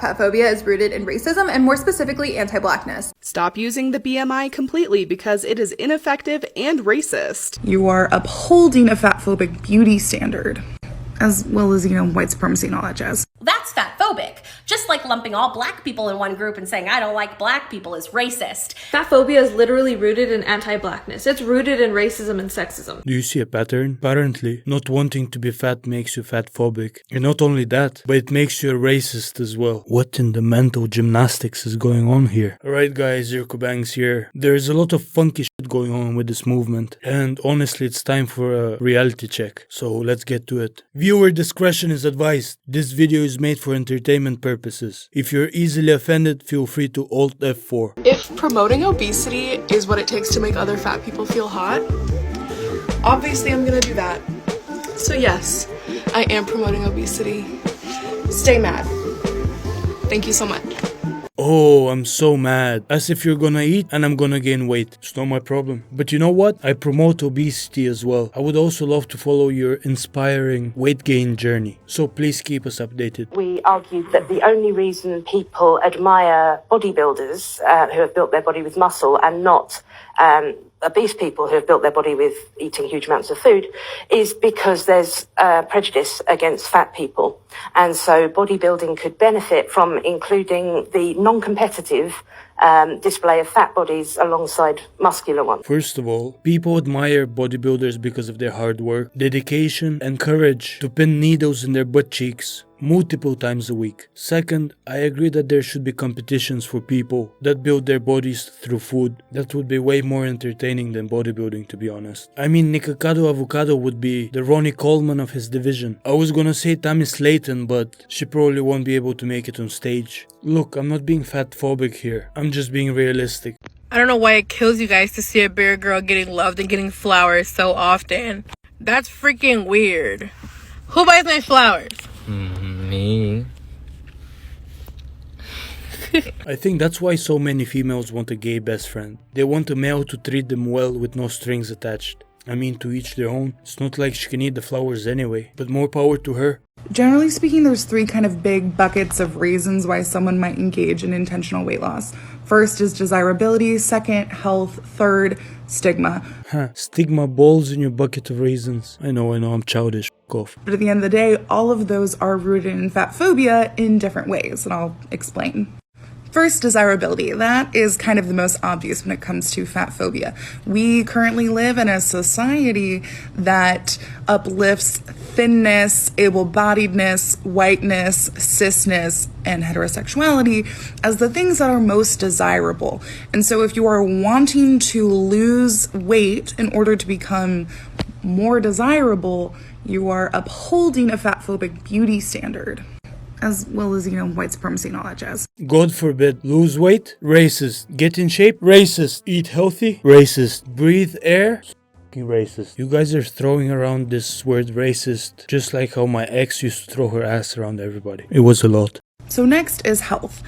fatphobia is rooted in racism and more specifically anti-blackness. Stop using the BMI completely because it is ineffective and racist. You are upholding a fatphobic beauty standard, as well as, white supremacy and all that jazz. That's fatphobic. Just like lumping all black people in one group and saying I don't like black people is racist. Fatphobia is literally rooted in anti-blackness. It's rooted in racism and sexism. Do you see a pattern? Apparently, not wanting to be fat makes you fatphobic. And not only that, but it makes you a racist as well. What in the mental gymnastics is going on here? Alright guys, IrkoBangz here. There's a lot of funky shit going on with this movement. And honestly, it's time for a reality check. So let's get to it. Viewer discretion is advised. This video is made for entertainment purposes. If you're easily offended, feel free to Alt F4. If promoting obesity is what it takes to make other fat people feel hot, obviously I'm gonna do that. So yes, I am promoting obesity. Stay mad. Thank you so much. Oh, I'm so mad. As if you're gonna eat and I'm gonna gain weight. It's not my problem. But you know what? I promote obesity as well. I would also love to follow your inspiring weight gain journey. So please keep us updated. We argued that the only reason people admire bodybuilders who have built their body with muscle and not obese people who have built their body with eating huge amounts of food is because there's prejudice against fat people. And so bodybuilding could benefit from including the non-competitive display of fat bodies alongside muscular ones. First of all, people admire bodybuilders because of their hard work, dedication, and courage to pin needles in their butt cheeks multiple times a week. Second, I agree that there should be competitions for people that build their bodies through food. That would be way more entertaining than bodybuilding, to be honest. I mean, Nikocado Avocado would be the Ronnie Coleman of his division. I was gonna say Tammy Slayton, but she probably won't be able to make it on stage. Look, I'm not being fatphobic here. I'm just being realistic. I don't know why it kills you guys to see a bigger girl getting loved and getting flowers so often. That's freaking weird. Who buys my flowers? Me. I think that's why so many females want a gay best friend. They want a male to treat them well with no strings attached. I mean, to each their own. It's not like she can eat the flowers anyway, but more power to her. Generally speaking, there's three kind of big buckets of reasons why someone might engage in intentional weight loss. First is desirability, second, health, third, stigma. Stigma balls in your bucket of reasons. I know, I'm childish. Off. But at the end of the day, all of those are rooted in fatphobia in different ways, and I'll explain. First, desirability. That is kind of the most obvious when it comes to fatphobia. We currently live in a society that uplifts thinness, able-bodiedness, whiteness, cisness, and heterosexuality as the things that are most desirable. And so if you are wanting to lose weight in order to become more desirable, you are upholding a fatphobic beauty standard, as well as, white supremacy and all that jazz. God forbid. Lose weight? Racist. Get in shape? Racist. Eat healthy? Racist. Breathe air? Racist. You guys are throwing around this word racist just like how my ex used to throw her ass around everybody. It was a lot. So next is health.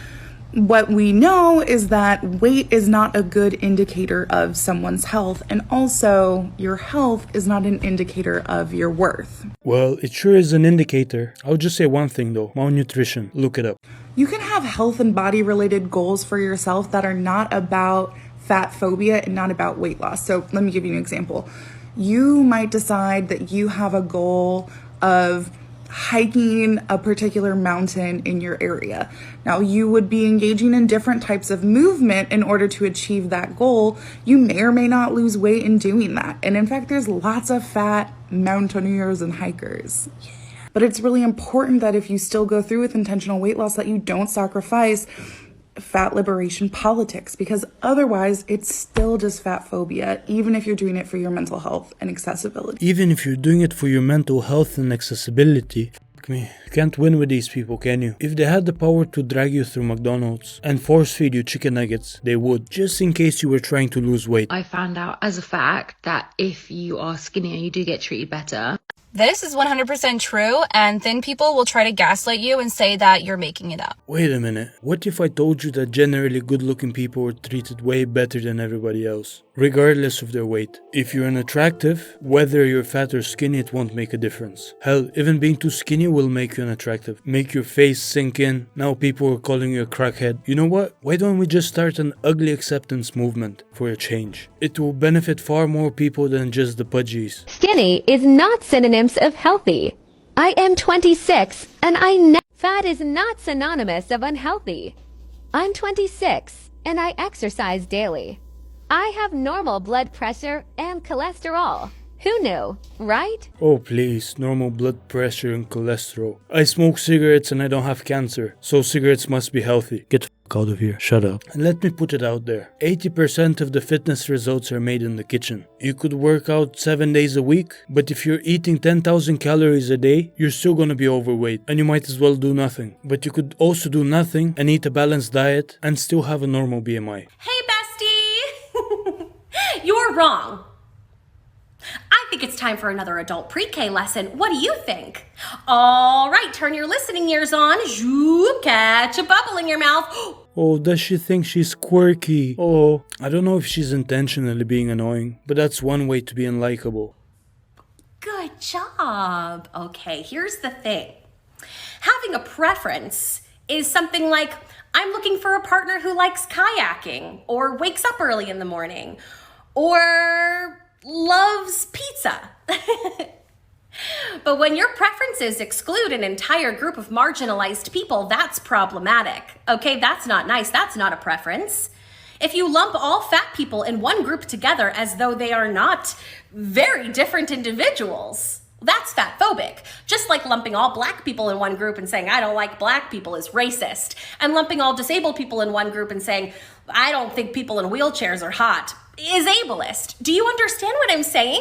What we know is that weight is not a good indicator of someone's health, and also your health is not an indicator of your worth. Well, it sure is an indicator. I'll just say one thing though, malnutrition. Look it up. You can have health and body related goals for yourself that are not about fat phobia and not about weight loss. So let me give you an example. You might decide that you have a goal of hiking a particular mountain in your area. Now, you would be engaging in different types of movement in order to achieve that goal. You may or may not lose weight in doing that. And in fact, there's lots of fat mountaineers and hikers. Yeah. But it's really important that if you still go through with intentional weight loss, that you don't sacrifice fat liberation politics, because otherwise it's still just fat phobia, even if you're doing it for your mental health and accessibility. Even if you're doing it for your mental health and accessibility, you can't win with these people, can you? If they had the power to drag you through McDonald's and force feed you chicken nuggets, they would, just in case you were trying to lose weight. I found out as a fact that if you are skinnier, you do get treated better. This is 100% true, and thin people will try to gaslight you and say that you're making it up. Wait a minute, what if I told you that generally good-looking people are treated way better than everybody else, regardless of their weight? If you're unattractive, whether you're fat or skinny, it won't make a difference. Hell, even being too skinny will make you unattractive, make your face sink in. Now people are calling you a crackhead. You know what? Why don't we just start an ugly acceptance movement for a change? It will benefit far more people than just the pudgies. Skinny is not synonyms of healthy. I am 26 and fat is not synonymous of unhealthy. I'm 26 and I exercise daily. I have normal blood pressure and cholesterol. Who knew, right? Oh please, normal blood pressure and cholesterol. I smoke cigarettes and I don't have cancer, so cigarettes must be healthy. Get the fuck out of here, shut up. And let me put it out there, 80% of the fitness results are made in the kitchen. You could work out 7 days a week, but if you're eating 10,000 calories a day, you're still gonna be overweight, and you might as well do nothing. But you could also do nothing and eat a balanced diet and still have a normal BMI. Hey, bestie! You're wrong. I think it's time for another adult pre-K lesson. What do you think? All right, turn your listening ears on. Zoop, catch a bubble in your mouth. Oh, does she think she's quirky? Oh, I don't know if she's intentionally being annoying, but that's one way to be unlikable. Good job. Okay, here's the thing. Having a preference is something like, I'm looking for a partner who likes kayaking, or wakes up early in the morning, or loves pizza. But when your preferences exclude an entire group of marginalized people, that's problematic. Okay, that's not nice. That's not a preference. If you lump all fat people in one group together as though they are not very different individuals, that's fatphobic. Just like lumping all black people in one group and saying, I don't like black people is racist. And lumping all disabled people in one group and saying, I don't think people in wheelchairs are hot is ableist. Do you understand what I'm saying?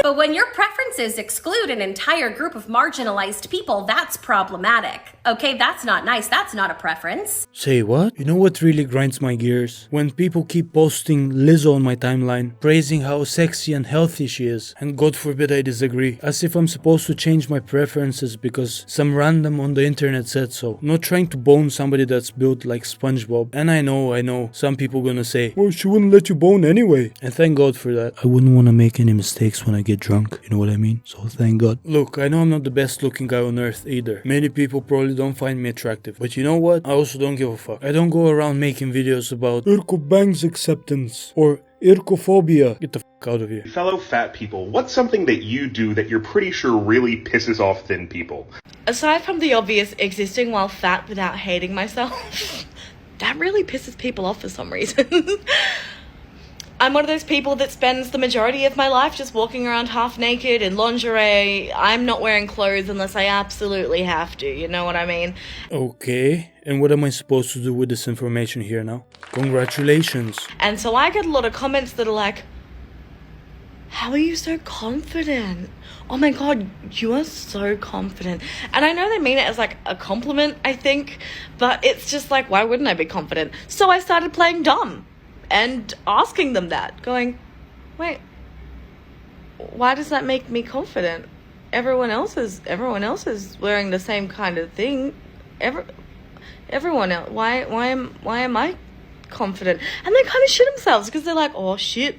But when your preferences exclude an entire group of marginalized people, that's problematic. Okay, that's not nice. That's not a preference. Say what? You know what really grinds my gears? When people keep posting Lizzo on my timeline, praising how sexy and healthy she is, and God forbid I disagree, as if I'm supposed to change my preferences because some random on the internet said so. I'm not trying to bone somebody that's built like SpongeBob. And I know, some people gonna say, well, she wouldn't let you bone anyway. And thank God for that. I wouldn't want to make any mistakes when I get drunk, you know what I mean? So thank God. Look, I know I'm not the best looking guy on earth either. Many people probably don't find me attractive. But you know what? I also don't give a fuck. I don't go around making videos about IrkoBangz acceptance or IrkoPhobia. Get the fuck out of here. Fellow fat people, what's something that you do that you're pretty sure really pisses off thin people? Aside from the obvious existing while fat without hating myself, that really pisses people off for some reason. I'm one of those people that spends the majority of my life just walking around half naked in lingerie. I'm not wearing clothes unless I absolutely have to, you know what I mean? Okay, and what am I supposed to do with this information here now? Congratulations. And so I get a lot of comments that are like, how are you so confident? Oh my god, you are so confident. And I know they mean it as like a compliment, I think, but it's just like, why wouldn't I be confident? So I started playing dumb. And asking them that, going, wait, why does that make me confident? Everyone else is wearing the same kind of thing. Everyone else. Why am I confident? And they kind of shit themselves because they're like, oh shit.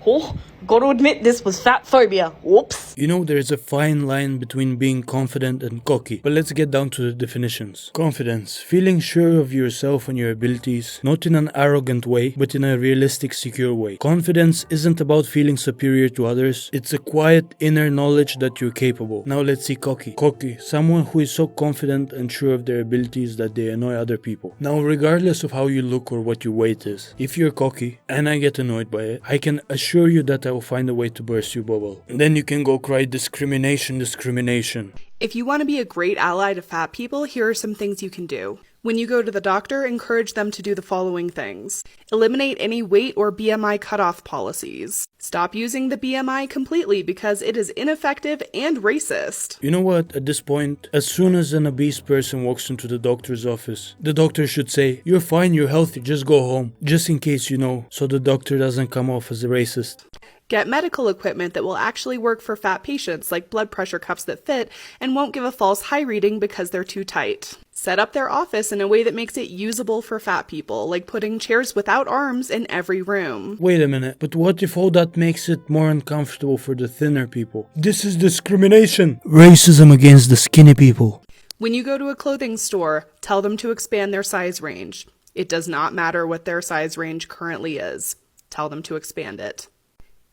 Oh, gotta admit this was fat phobia. Whoops. You know, there's a fine line between being confident and cocky, but let's get down to the definitions. Confidence, feeling sure of yourself and your abilities, not in an arrogant way, but in a realistic, secure way. Confidence isn't about feeling superior to others, it's a quiet inner knowledge that you're capable. Now let's see cocky. Cocky, someone who is so confident and sure of their abilities that they annoy other people. Now, regardless of how you look or what your weight is, if you're cocky and I get annoyed by it, I can assure you that I will find a way to burst your bubble. And then you can go cry discrimination. If you want to be a great ally to fat people, here are some things you can do. When you go to the doctor, encourage them to do the following things. Eliminate any weight or BMI cutoff policies. Stop using the BMI completely because it is ineffective and racist. You know what? At this point, as soon as an obese person walks into the doctor's office, the doctor should say, you're fine, you're healthy, just go home. Just in case you know, so the doctor doesn't come off as a racist. Get medical equipment that will actually work for fat patients, like blood pressure cuffs that fit and won't give a false high reading because they're too tight. Set up their office in a way that makes it usable for fat people, like putting chairs without arms in every room. Wait a minute, but what if all that makes it more uncomfortable for the thinner people? This is discrimination! Racism against the skinny people. When you go to a clothing store, tell them to expand their size range. It does not matter what their size range currently is. Tell them to expand it.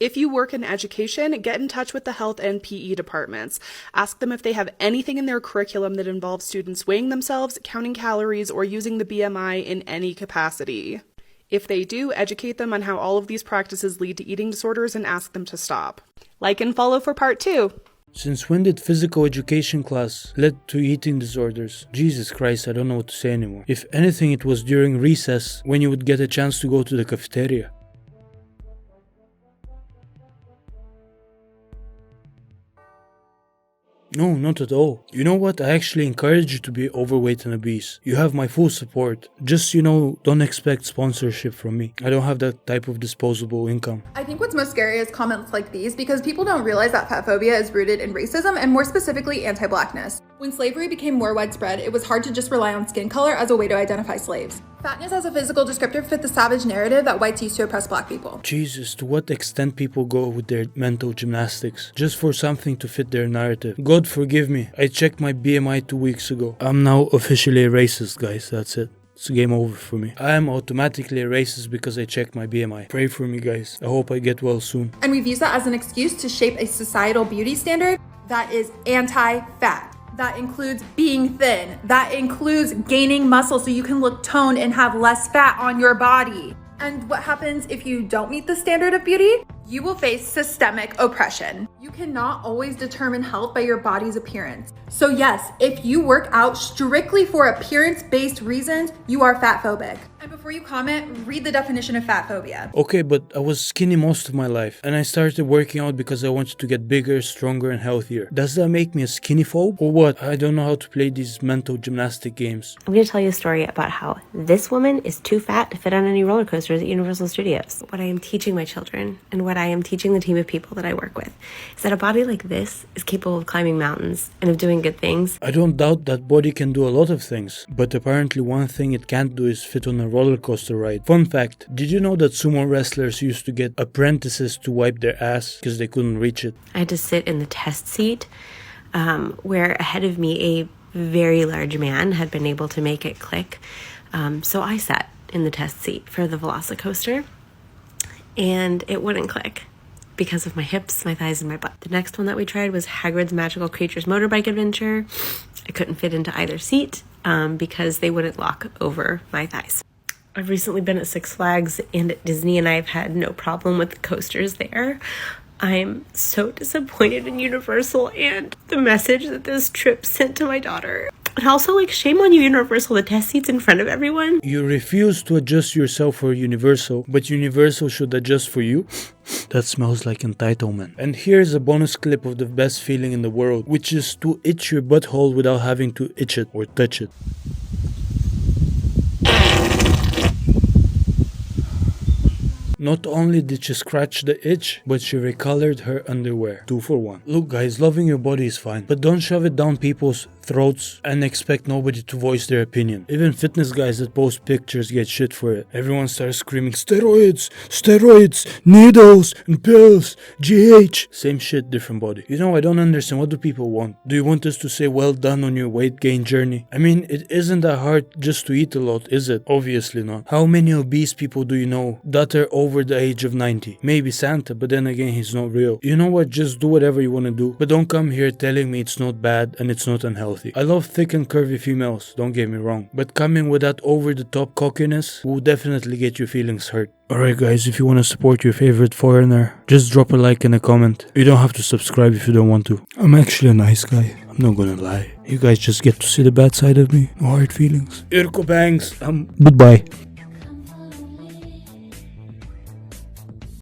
If you work in education, get in touch with the health and PE departments. Ask them if they have anything in their curriculum that involves students weighing themselves, counting calories, or using the BMI in any capacity. If they do, educate them on how all of these practices lead to eating disorders and ask them to stop. Like and follow for part 2. Since when did physical education class lead to eating disorders? Jesus Christ, I don't know what to say anymore. If anything, it was during recess when you would get a chance to go to the cafeteria. No, not at all. You know what? I actually encourage you to be overweight and obese. You have my full support. Just, don't expect sponsorship from me. I don't have that type of disposable income. I think what's most scary is comments like these because people don't realize that fatphobia is rooted in racism and more specifically anti-blackness. When slavery became more widespread, it was hard to just rely on skin color as a way to identify slaves. Fatness as a physical descriptor fit the savage narrative that whites used to oppress black people. Jesus, to what extent people go with their mental gymnastics just for something to fit their narrative. God forgive me, I checked my BMI 2 weeks ago. I'm now officially a racist, guys, that's it. It's game over for me. I am automatically a racist because I checked my BMI. Pray for me, guys. I hope I get well soon. And we've used that as an excuse to shape a societal beauty standard that is anti-fat. That includes being thin. That includes gaining muscle so you can look toned and have less fat on your body. And what happens if you don't meet the standard of beauty? You will face systemic oppression. You cannot always determine health by your body's appearance. So yes, if you work out strictly for appearance-based reasons, you are fatphobic. And before you comment, read the definition of fatphobia. Okay, but I was skinny most of my life, and I started working out because I wanted to get bigger, stronger, and healthier. Does that make me a skinny phobe? Or what? I don't know how to play these mental gymnastic games. I'm going to tell you a story about how this woman is too fat to fit on any roller coasters at Universal Studios. What I am teaching my children, and what I am teaching the team of people that I work with, is that a body like this is capable of climbing mountains and of doing good things. I don't doubt that body can do a lot of things, but apparently one thing it can't do is fit on a roller coaster ride. Fun fact, did you know that sumo wrestlers used to get apprentices to wipe their ass because they couldn't reach it? I had to sit in the test seat where ahead of me a very large man had been able to make it click. So I sat in the test seat for the Velocicoaster and it wouldn't click because of my hips, my thighs, and my butt. The next one that we tried was Hagrid's Magical Creatures Motorbike Adventure. I couldn't fit into either seat because they wouldn't lock over my thighs. I've recently been at Six Flags and at Disney, and I've had no problem with the coasters there. I'm so disappointed in Universal and the message that this trip sent to my daughter. And also, shame on you, Universal, the test seats in front of everyone. You refuse to adjust yourself for Universal, but Universal should adjust for you? That smells like entitlement. And here's a bonus clip of the best feeling in the world, which is to itch your butthole without having to itch it or touch it. Not only did she scratch the itch, but she recolored her underwear. 2 for 1. Look guys, loving your body is fine, but don't shove it down people's throats and expect nobody to voice their opinion. Even fitness guys that post pictures get shit for it. Everyone starts screaming, steroids, steroids, needles and pills, GH. Same shit, different body. I don't understand. What do people want? Do you want us to say well done on your weight gain journey? I mean, it isn't that hard just to eat a lot, is it? Obviously not. How many obese people do you know that are over the age of 90? Maybe Santa, but then again, he's not real. You know what? Just do whatever you want to do, but don't come here telling me it's not bad and it's not unhealthy. I love thick and curvy females, don't get me wrong, but coming with that over-the-top cockiness will definitely get your feelings hurt. Alright guys, if you want to support your favorite foreigner, just drop a like and a comment. You don't have to subscribe if you don't want to. I'm actually a nice guy, I'm not gonna lie. You guys just get to see the bad side of me, no hard feelings. IrkoBangz, goodbye.